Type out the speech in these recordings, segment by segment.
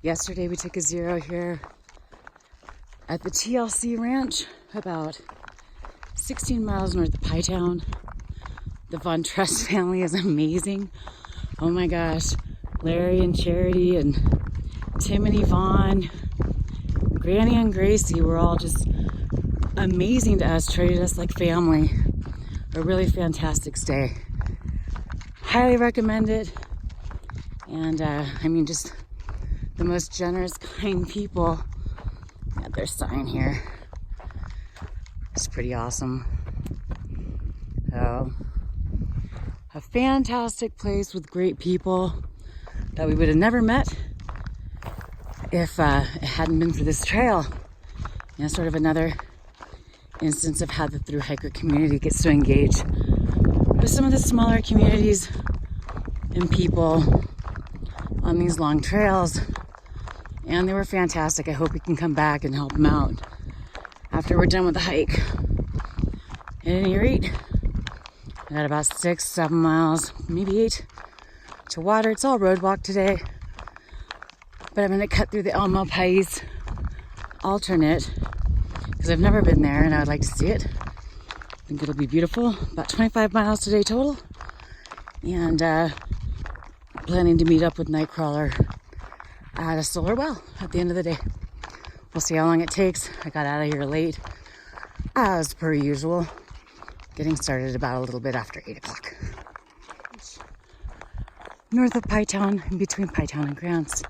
Yesterday we took a zero here at the TLC Ranch, about 16 miles north of Pytown. The Von Trust family is amazing. Oh my gosh, Larry and Charity and Timothy Vaughn, Granny and Gracie were all just amazing to us, treated us like family. A really fantastic stay. Highly recommend it. And I mean, just the most generous, kind people. Got their sign here. It's pretty awesome. So, a fantastic place with great people that we would have never met if it hadn't been for this trail. You know, sort of another instance of how the thru hiker community gets to engage with some of the smaller communities and people on these long trails. And they were fantastic. I hope we can come back and help them out after we're done with the hike. At any rate, I got about 6-7 miles, maybe 8 to water. It's all road walk today, but I'm gonna cut through the Elmo Pais alternate because I've never been there and I would like to see it. I think it'll be beautiful. About 25 miles today total, and planning to meet up with Nightcrawler at a solar well at the end of the day. We'll see how long it takes. I got out of here late, as per usual. Getting started about a little bit after 8 o'clock. North of Pytown, in between Pytown and Grants.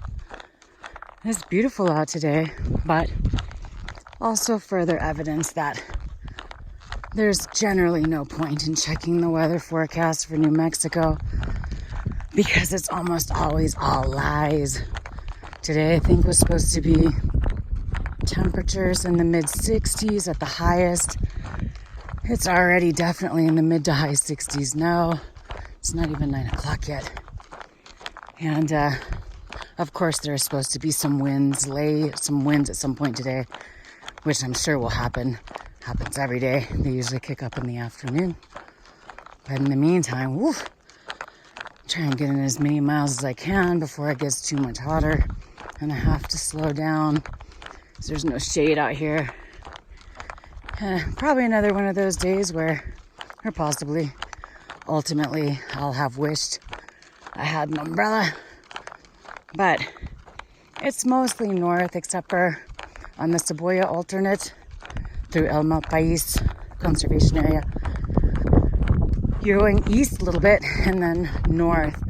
It's beautiful out today, but also further evidence that there's generally no point in checking the weather forecast for New Mexico because it's almost always all lies. Today I think was supposed to be temperatures in the mid 60s at the highest. It's already definitely in the mid to high 60s now. It's not even 9 o'clock yet. And of course there are supposed to be some winds at some point today, which I'm sure will happen. Happens every day. They usually kick up in the afternoon. But in the meantime, try and get in as many miles as I can before it gets too much hotter and I have to slow down. So there's no shade out here. Probably another one of those days where, or possibly, ultimately, I'll have wished I had an umbrella. But it's mostly north, except for on the Cebolla alternate through El Malpais Conservation Area. You're going east a little bit and then north.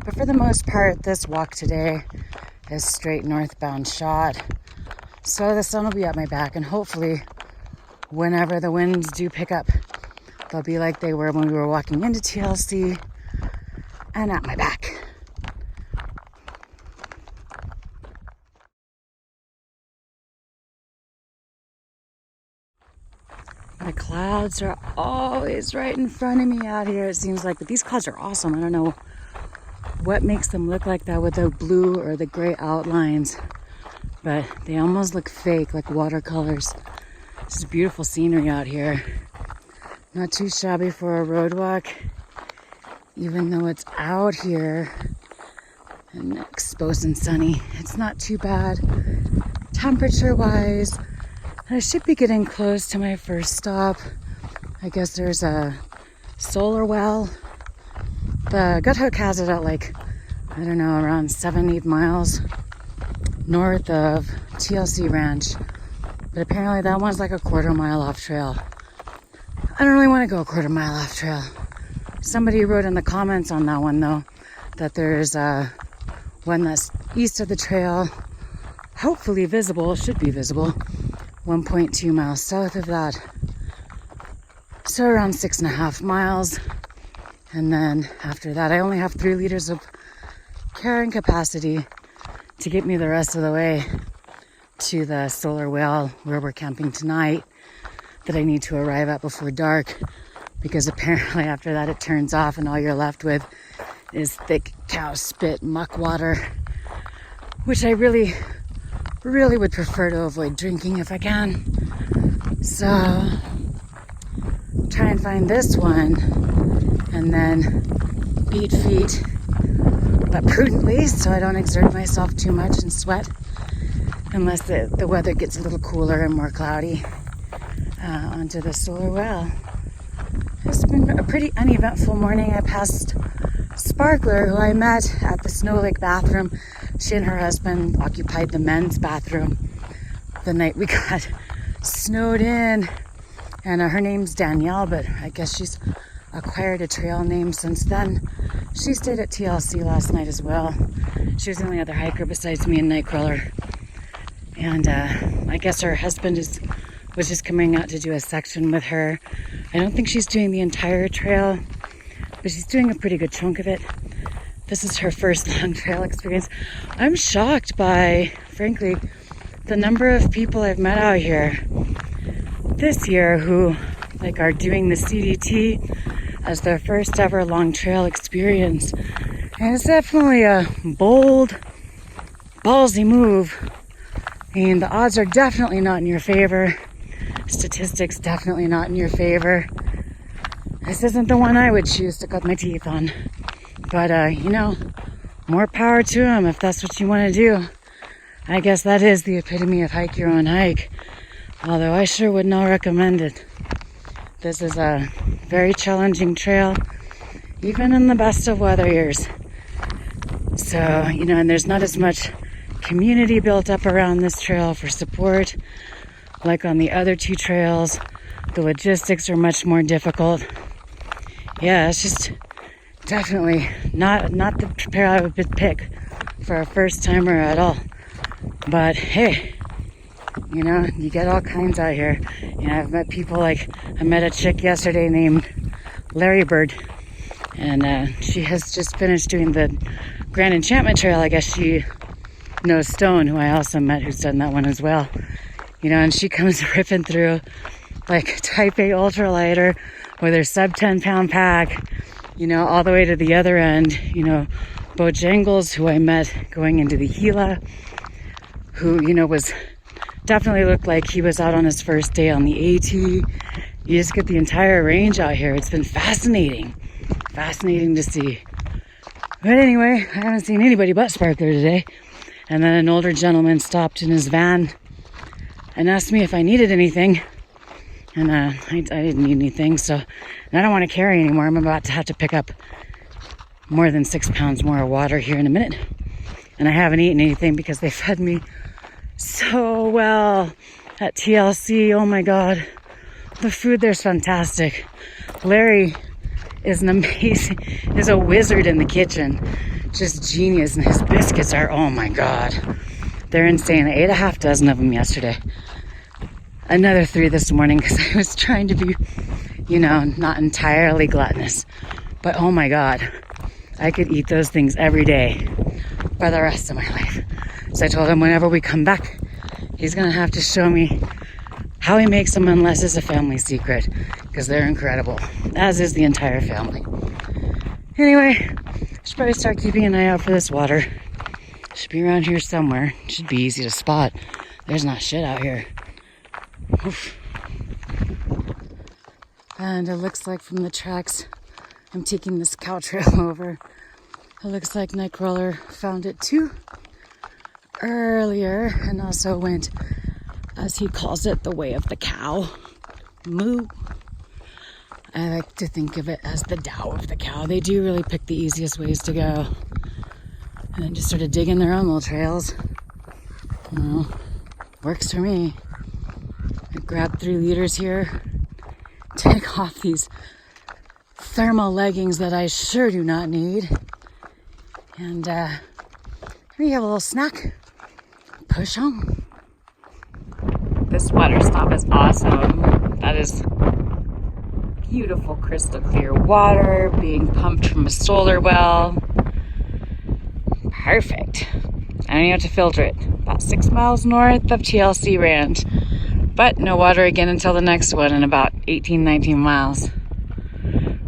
But for the most part, this walk today is straight northbound shot. So the sun will be at my back, and hopefully whenever the winds do pick up, they'll be like they were when we were walking into TLC and at my back. The clouds are always right in front of me out here, it seems like, but these clouds are awesome. I don't know what makes them look like that with the blue or the gray outlines, but they almost look fake, like watercolors. This is beautiful scenery out here. Not too shabby for a road walk, even though it's out here and exposed and sunny. It's not too bad temperature wise. I should be getting close to my first stop. I guess there's a solar well. The Gut Hook has it at like, I don't know, around 7-8 miles north of TLC Ranch. But apparently that one's like a quarter-mile off trail. I don't really want to go a quarter-mile off trail. Somebody wrote in the comments on that one, though, that there's one that's east of the trail, hopefully visible, should be visible, 1.2 miles south of that. So around 6.5 miles. And then after that, I only have 3 liters of carrying capacity to get me the rest of the way to the solar well where we're camping tonight, that I need to arrive at before dark, because apparently after that it turns off and all you're left with is thick cow spit muck water, which I really would prefer to avoid drinking if I can. So try and find this one and then beat feet but prudently, so I don't exert myself too much and sweat, unless the weather gets a little cooler and more cloudy, onto the solar well. It's been a pretty uneventful morning. I passed Sparkler, who I met at the Snow Lake bathroom. She and her husband occupied the men's bathroom the night we got snowed in. And her name's Danielle, but I guess she's acquired a trail name since then. She stayed at TLC last night as well. She was the only other hiker besides me and Nightcrawler. And I guess her husband was just coming out to do a section with her. I don't think she's doing the entire trail, but she's doing a pretty good chunk of it. This is her first long trail experience. I'm shocked by, frankly, the number of people I've met out here this year who are doing the CDT as their first ever long trail experience. And it's definitely a bold, ballsy move. And the odds are definitely not in your favor. Statistics definitely not in your favor. This isn't the one I would choose to cut my teeth on. But, more power to them if that's what you want to do. I guess that is the epitome of hike your own hike. Although I sure would not recommend it. This is a very challenging trail, even in the best of weather years. So, and there's not as much community built up around this trail for support like on the other two trails. The logistics are much more difficult. Yeah, it's just definitely not the trail I would pick for a first timer at all. But hey, you get all kinds out here. I've met people I met a chick yesterday named Larry Bird, and she has just finished doing the Grand Enchantment Trail. I guess she knows Stone, who I also met, who's done that one as well. And she comes ripping through type A ultralighter with her sub 10 pound pack, all the way to the other end. Bojangles, who I met going into the Gila, who, was definitely looked like he was out on his first day on the AT. You just get the entire range out here. It's been fascinating to see. But anyway, I haven't seen anybody but Sparkler today. And then an older gentleman stopped in his van and asked me if I needed anything. And I didn't need anything, and I don't want to carry anymore. I'm about to have to pick up more than 6 pounds more of water here in a minute. And I haven't eaten anything because they fed me so well at TLC. Oh my God. The food there's fantastic. Larry is a wizard in the kitchen. Just genius. And his biscuits are, oh my God. They're insane. I ate a half dozen of them yesterday. Another 3 this morning because I was trying to be, not entirely gluttonous. But oh my God, I could eat those things every day for the rest of my life. So I told him whenever we come back, he's going to have to show me how he makes them, unless it's a family secret, because they're incredible, as is the entire family. Anyway, I should probably start keeping an eye out for this water. Should be around here somewhere. Should be easy to spot. There's not shit out here. Oof. And it looks like from the tracks I'm taking this cow trail over, it looks like Nightcrawler found it too earlier, and also went, as he calls it, the way of the cow. Moo. I like to think of it as the Tao of the cow. They do really pick the easiest ways to go, and then just sort of dig in their own little trails. Works for me. I grab 3 liters here, take off these thermal leggings that I sure do not need, and maybe have a little snack, push home. This water stop is awesome. That is beautiful, crystal clear water being pumped from a solar well. Perfect. I don't even have to filter it. About 6 miles north of TLC Ranch. But no water again until the next one in about 18, 19 miles.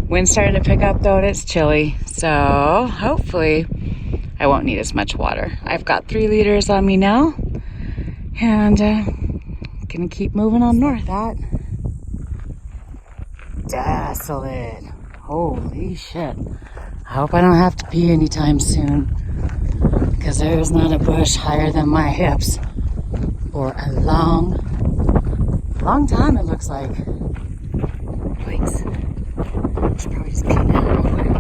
Wind's starting to pick up though, and it's chilly. So hopefully I won't need as much water. I've got 3 liters on me now. And gonna keep moving on north. That desolate. Holy shit. I hope I don't have to pee anytime soon, because there is not a bush higher than my hips for a long time, it looks like. Yikes. I should probably just pee now real quick.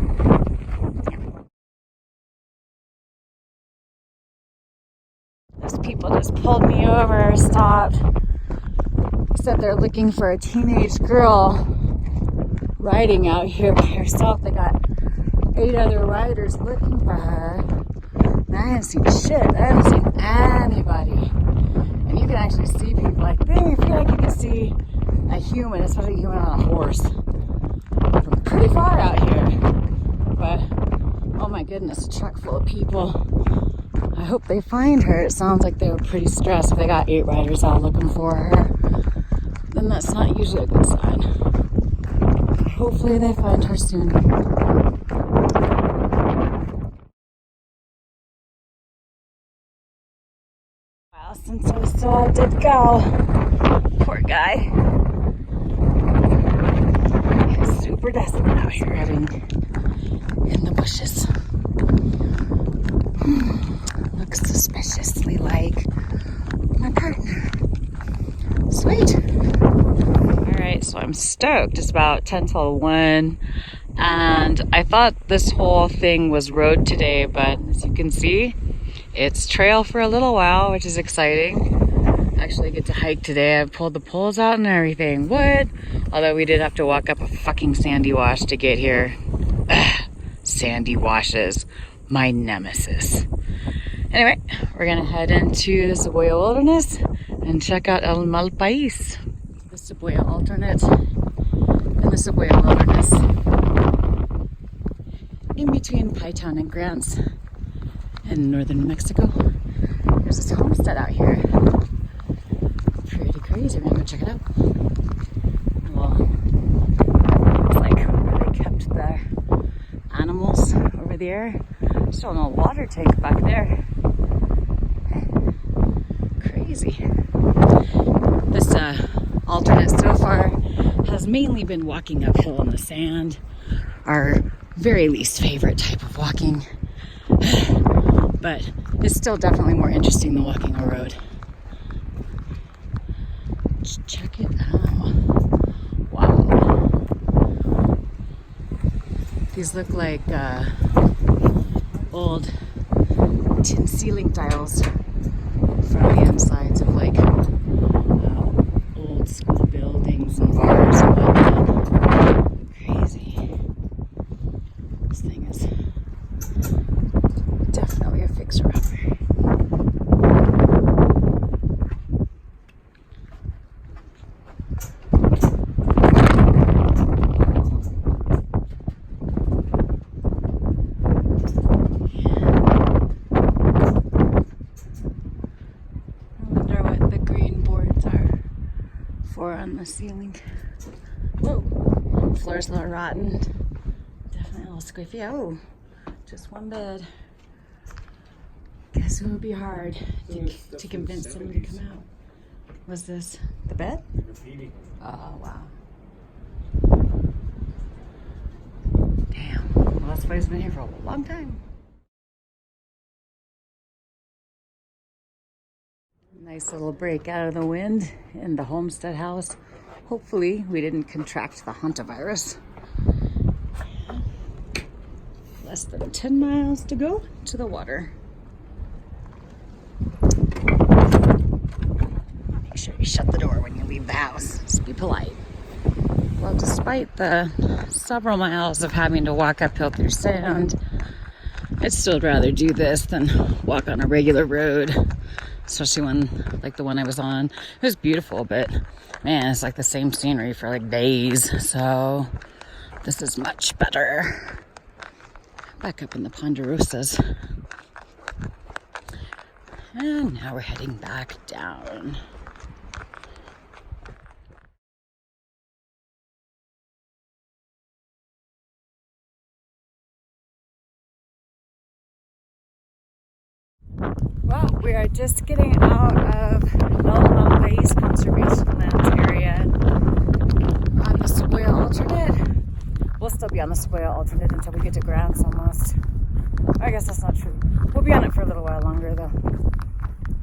Those people just pulled me over, stopped. They said they're looking for a teenage girl riding out here by herself. They got 8 other riders looking for her. And I haven't seen shit. I haven't seen anybody. And you can actually see people like, I feel like you can see a human, especially a human on a horse, from pretty far out here. But, oh my goodness, a truck full of people. I hope they find her. It sounds like they were pretty stressed. If they got 8 riders out looking for her, then that's not usually a good sign. Hopefully they find her soon. Wow, since I saw it did go. Poor guy. He's super desperate out here hiding in the bushes. Looks suspiciously like my partner. Sweet. Alright, so I'm stoked. It's about 10:12, and I thought this whole thing was road today, but as you can see, it's trail for a little while, which is exciting. Actually get to hike today. I pulled the poles out and everything. What? Although we did have to walk up a fucking sandy wash to get here. Ugh, sandy washes. My nemesis. Anyway, we're gonna head into the Cebuya Wilderness and check out El Malpais. The Cebuya Alternate and the Cebuya Wilderness. In between Pytown and Grants in northern Mexico. There's this homestead out here. Pretty crazy. We're gonna go check it out. Well, it's like where they kept the animals over there. Still no water tank back there. Crazy. This alternate so far has mainly been walking uphill in the sand. Our very least favorite type of walking. But it's still definitely more interesting than walking a road. Check it out. Wow. These look like old tin ceiling tiles from the insides of like old school buildings and bars and whatnot. Crazy. This thing is definitely a fixer-upper. On the ceiling. Whoa, the floor's a little rotten. Definitely a little squiffy. Oh, just one bed. Guess it would be hard to convince somebody to come out. Was this the bed? Oh, wow. Damn. Well, this place has been here for a long time. Nice little break out of the wind in the homestead house. Hopefully we didn't contract the hantavirus. Less than 10 miles to go to the water. Make sure you shut the door when you leave the house. Just be polite. Well, despite the several miles of having to walk uphill through sand, I'd still rather do this than walk on a regular road. Especially when, like the one I was on, it was beautiful, but man, it's like the same scenery for like days. So this is much better. Back up in the Ponderosas. And now we're heading back down. Well, we are just getting out of El Malpais Conservation Lands area on the Cebuya Alternate. we'll still be on the Sequoia alternate until we get to Grants almost. I guess that's not true. We'll be on it for a little while longer though.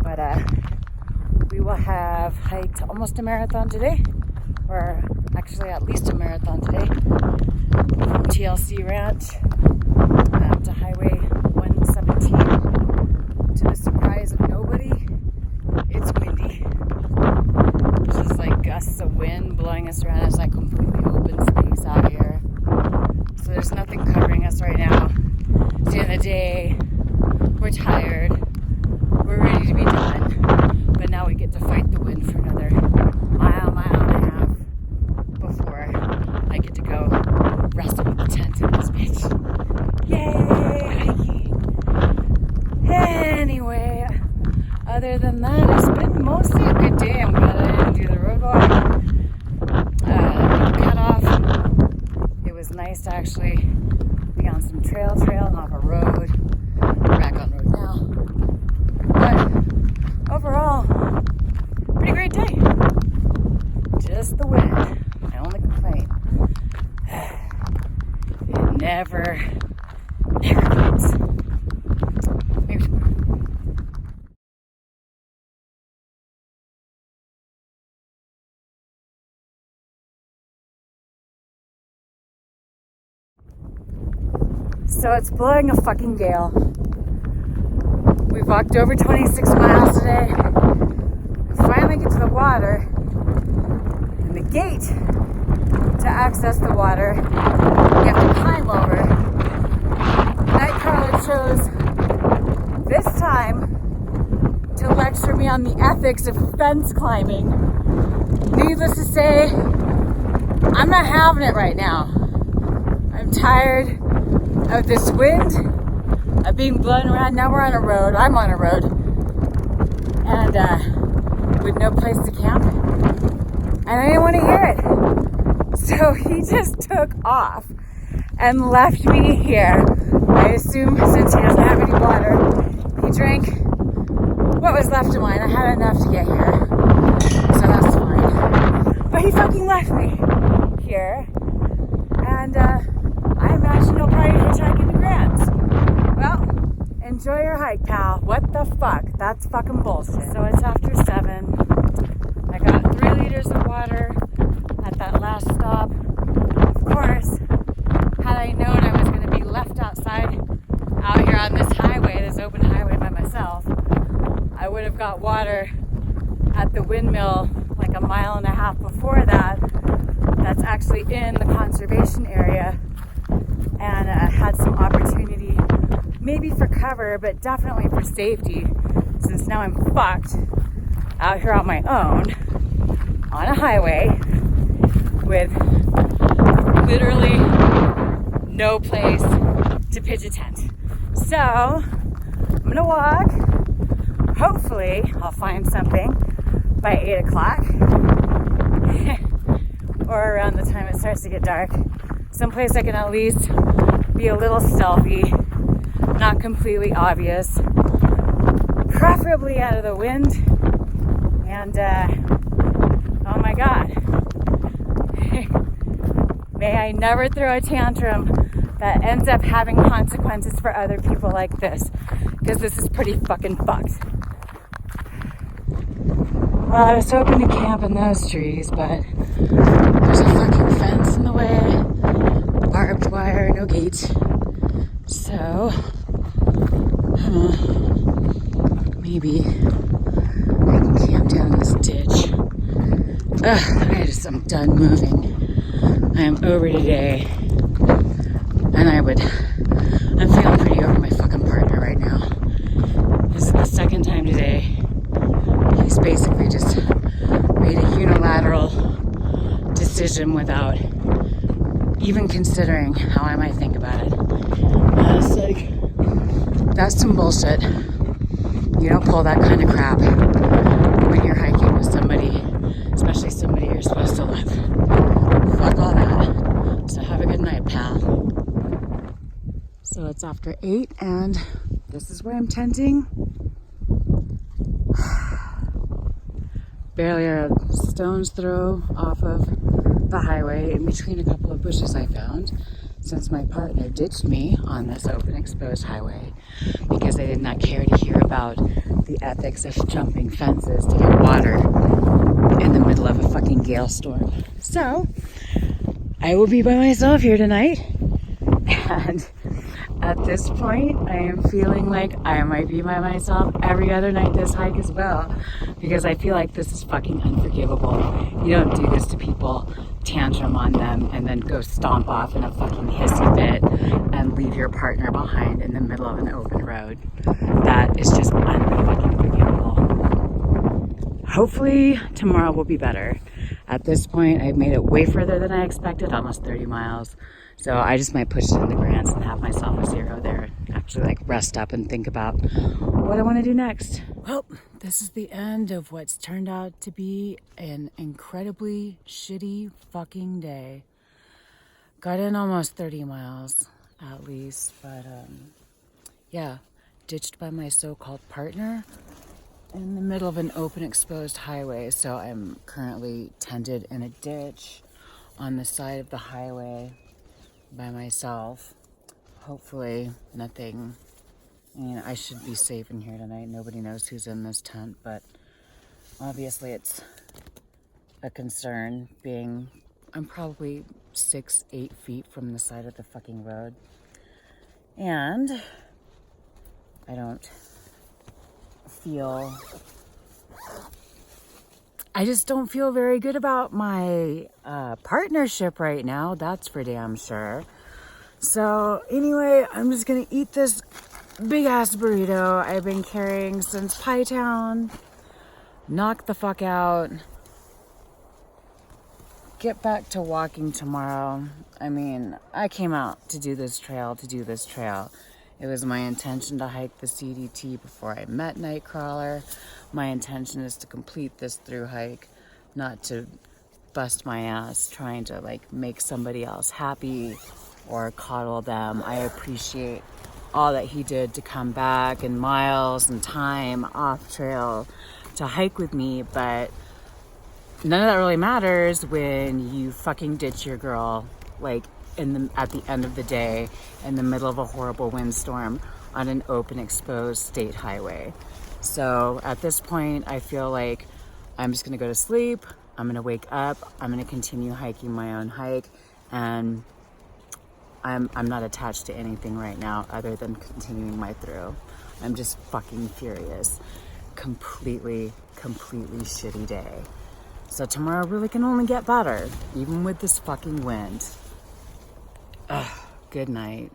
But we will have hiked almost a marathon today, or actually at least a marathon today, from TLC Ranch to Highway 117. To the surprise of nobody, it's windy. It's just like gusts of wind blowing us around. It's like completely open space out here. So there's nothing covering us right now. It's the end of the day. We're tired. We're ready to be done. But now we get to fight the wind for another mile and a half before I get to go wrestle with the tent in this bitch. Yay, hiking! Anyway, other than that, it's been mostly a good day. I'm glad I didn't do the road walk. Cut off. It was nice to actually be on some trail and off a road. We're back on road now. But overall, pretty great day. Just the wind. My only complaint. It never quits. Maybe tomorrow. So it's blowing a fucking gale. We've walked over 26 miles today. We finally get to the water. And the gate to access the water, you have to climb over. Nightcrawler chose this time to lecture me on the ethics of fence climbing. Needless to say, I'm not having it right now. I'm tired of this wind, of being blown around. Now we're on a road. I'm on a road. And with no place to camp. And I didn't want to hear it. So he just took off and left me here. I assume since he doesn't have any water, he drank what was left of mine. I had enough to get here. So that's fine. But he fucking left me here. And I imagine he'll probably hitchhike into Grants. Well, enjoy your hike, pal. What the fuck? That's fucking bullshit. So it's after 7. I got 3 liters of water at that last stop. Of course, had I known I was going to be left outside out here on this highway, this open highway by myself, I would have got water at the windmill like a mile and a half before that. That's actually in the conservation area, and had some opportunity maybe for cover, but definitely for safety, since now I'm fucked out here on my own on a highway with literally no place to pitch a tent. So I'm gonna walk. Hopefully I'll find something by 8 o'clock or around the time it starts to get dark. Someplace I can at least be a little stealthy, not completely obvious, preferably out of the wind. And oh my God, may I never throw a tantrum that ends up having consequences for other people like this, because this is pretty fucking fucked. Well, I was hoping to camp in those trees, but there's a fucking fence in the way, barbed wire, no gate. So, maybe I can camp down this ditch. I'm done moving. I am over today, and I'm feeling pretty over my fucking partner right now. This is the second time today. He's basically just made a unilateral decision without even considering how I might think about it. It's like, that's some bullshit. You don't pull that kind of crap when you're hiking with somebody, especially somebody you're supposed to love. Fuck all that. So have a good night, pal. So it's after 8, and this is where I'm tenting. Barely a stone's throw off of the highway in between a couple of bushes I found, since my partner ditched me on this open exposed highway because they did not care to hear about the ethics of jumping fences to get water in the middle of a fucking gale storm. So I will be by myself here tonight, and at this point I am feeling like I might be by myself every other night this hike as well, because I feel like this is fucking unforgivable. You don't do this to people, tantrum on them, and then go stomp off in a fucking hissy fit and leave your partner behind in the middle of an open road. That is just unfucking forgivable. Hopefully tomorrow will be better. At this point, I've made it way further than I expected, almost 30 miles. So I just might push it into grants and have myself a zero there. Actually, like, rest up and think about what I want to do next. Well, this is the end of what's turned out to be an incredibly shitty fucking day. Got in almost 30 miles at least, but yeah, ditched by my so-called partner in the middle of an open exposed highway. So I'm currently tended in a ditch on the side of the highway by myself. Hopefully nothing, I mean, I should be safe in here tonight. Nobody knows who's in this tent, but obviously it's a concern, being I'm probably 6-8 feet from the side of the fucking road, and I just don't feel very good about my partnership right now, that's for damn sure. So anyway, I'm just gonna eat this big ass burrito I've been carrying since Pie Town, knock the fuck out, get back to walking tomorrow. I mean, I came out to do this trail. It was my intention to hike the CDT before I met Nightcrawler. My intention is to complete this through hike, not to bust my ass trying to like make somebody else happy or coddle them. I appreciate all that he did to come back and miles and time off trail to hike with me, but none of that really matters when you fucking ditch your girl like at the end of the day in the middle of a horrible windstorm on an open exposed state highway. So at this point I feel like I'm just gonna go to sleep, I'm gonna wake up, I'm gonna continue hiking my own hike, and I'm not attached to anything right now other than continuing my through. I'm just fucking furious. Completely shitty day. So tomorrow really can only get better, even with this fucking wind. Ugh, good night.